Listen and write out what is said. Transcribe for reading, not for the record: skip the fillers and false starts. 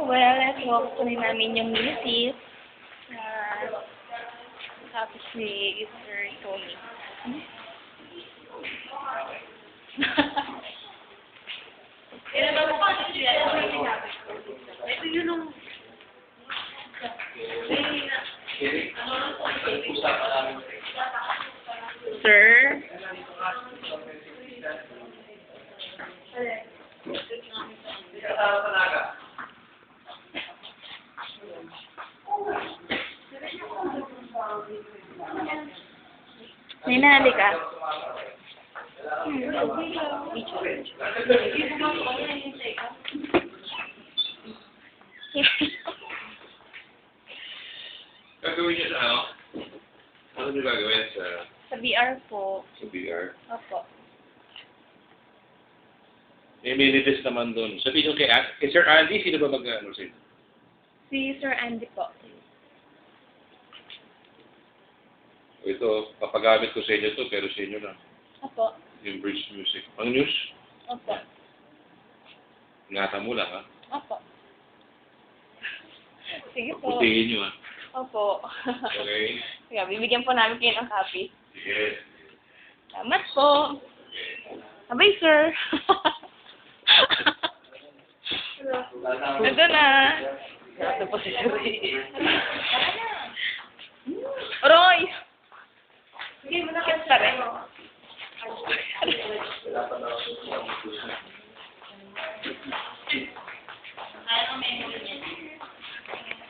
well, let's walk to namin yung music. Tapos ni Sir Tony. Ito yun yung... Sir? Nina, halika. Gagawin niyo sa ano? Ano niyo gagawin sa... Sa VR po. Sa VR? Opo. May minitest naman doon. Sabihin niyo kay Sir Andy, sino ba mag-ano sa'yo? Si Sir Andy po. Ito, papagamit ko sa inyo to, pero sa inyo lang. Opo. Yung bridge music. Ang news? Opo. Ingatan mo lang, ha? Opo. Sige po. Putihin niyo, ha? Opo. Okay? Sige, bibigyan po namin kayo ng copy. Sige. Salamat po. Abay, sir. Ito na. Ito po si Sir.